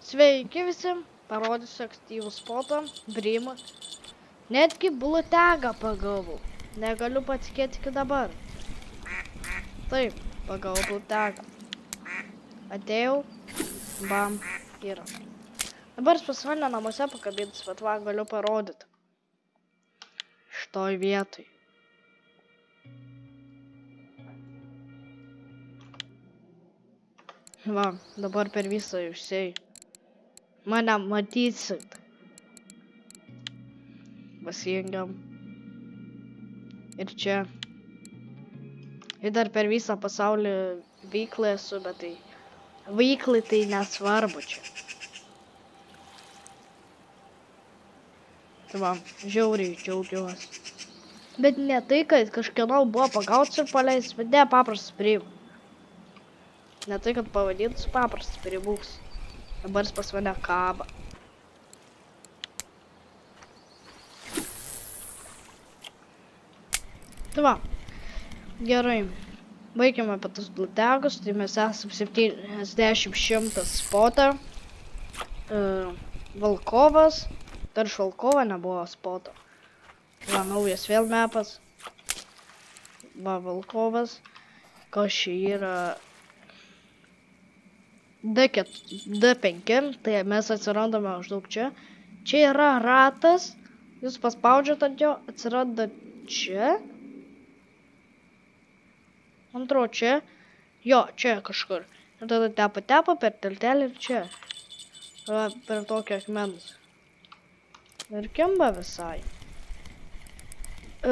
Sveiki visi, parodysiu aktyvų spotą, brimą. Netgi blutegą pagavau. Negaliu patikėti iki dabar. Taip, pagavau blutegą. Atėjau, bam, yra. Dabar jis pas mane namuose pakabintas, bet va, galiu parodyti. Šitoj vietoj. Va, dabar per visą išsėjau. Mane matysit. Pasijungiam. Ir čia. Ir dar per visą pasaulį veiklą esu, bet tai... Veiklai tai nesvarbu čia. Tai va, žiauriai džiaugiuosi. Bet ne tai, kad kažkieno buvo pagautas ir paleistas, bet ne paprastas priimu. Ne tai, kad pavadintas paprastas priimus. Dabar jis pas mane kaba. Tai va, gerai. Baigiame apie tas blutegus, tai mes esam 70-100 spotą. Valkovas. Dar iš Valkovo nebuvo spoto. Va, naujas vėl mapas. Va, Valkovas. Kas čia yra... D5, tai mes atsirandame maždaug čia. Čia yra ratas. Jūs paspaudžiate ant jo, atsiranda čia. Antro čia. Jo, čia kažkur. Ir tada tepa per tiltelį ir čia. Va, per tokį akmenus. Ir kimba visai.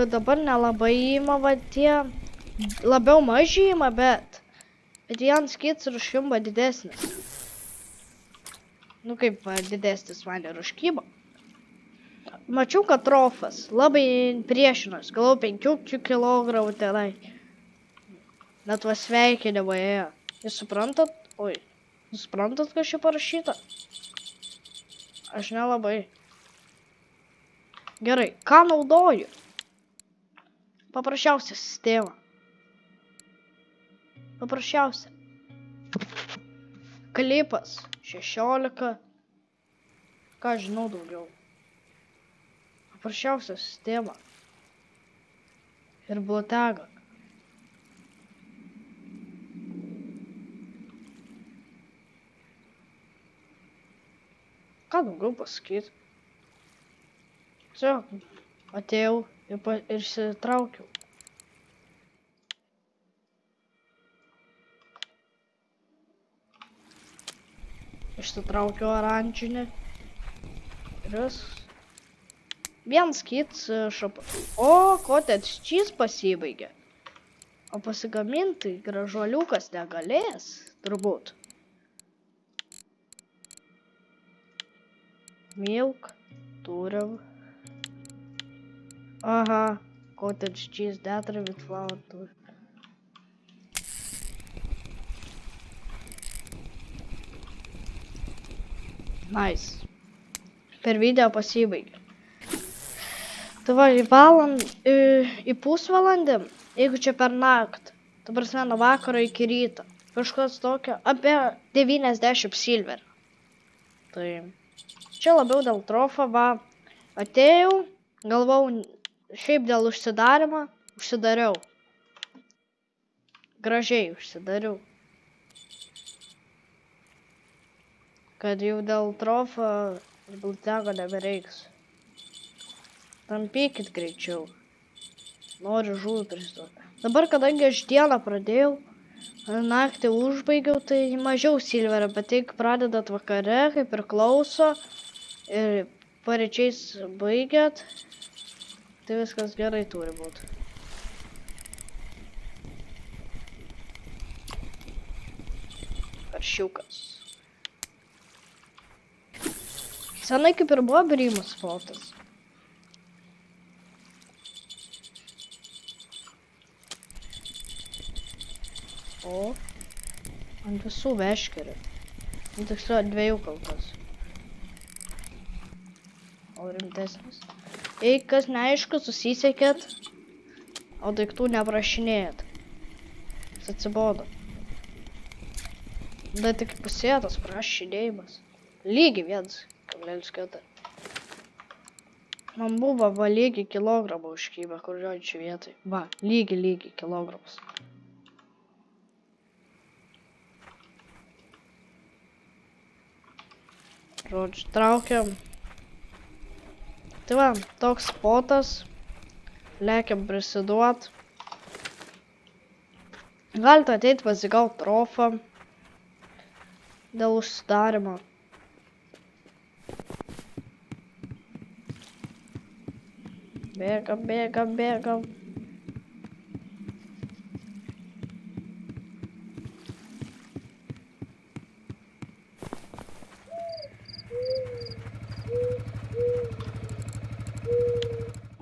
Dabar nelabai įima, va tie. Labiau mažai įima, bet vienas kits ir užkimba didesnis. Nu kaip didesnis man ir užkyba. Mačiau, kad trofas labai priešinos. Galau 5 kilogramų tenai. Net va sveikinimai ėjo. Jūs suprantat? Oi. Jūs suprantat, kas čia parašyta? Aš nelabai. Gerai. Ką naudoju? Paprasčiausia sistema. Paprasčiausia. Klipas 16. Ką žinau daugiau. Paprasčiausia sistema. Ir blutega. Ką daugiau pasakyti? Tiesiog atėjau ir išsitraukiau. Išsitraukiau oranžinį. Ir vis. Vienas kits šapa. O, cottage cheese pasibaigė. O pasigaminti gražuoliukas negalės, turbūt. Milk, turim. Aha, cottage cheese data with flour turim. Nice. Per video pasibaigė. Tai va, į pusvalandį, jeigu čia per naktį, ta prasme nuo vakaro iki ryto, kažkas tokio, apie 90 silver. Tai čia labiau dėl trofo, va, atėjau, galvau, šiaip dėl užsidariau. Gražiai užsidariau. Kad jau dėl trofo ir blutego nebereiks. Tampykit greičiau. Noriu žuvį pristuoti. Dabar, kadangi aš dieną pradėjau, naktį užbaigiau, tai mažiau silverio, bet jeigu pradedat vakare, kaip priklauso, ir paryčiais baigiat, tai viskas gerai turi būti. Karšiukas. Senai kaip ir buvo brymus spotas. O, ant visų veškerių. Tiksliau, 2 kaltas. O rimtesnis. Jei kas neaišku, susisiekėt, o daiktų neprašinėjat. Jis atsibodo. Bet tik pusėtas prašinėjimas. Lygiai 1,4. Man buvo va lygiai kilogramą užkybę, kurioj čia vietai. Va, lygiai kilogramas. Žodžiu, traukiam. Tai va, toks spotas. Lekiam prisiduot. Galite ateiti pasigaut trofą. Dėl užsidarimo. Bėgam.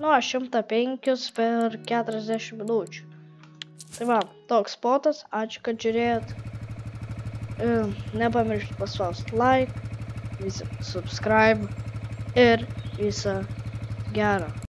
Nu, 105 per 40 minučių. Tai va, toks spotas. Ačiū, kad žiūrėjot. Nepamirškit paspausti like, subscribe ir visą gerą.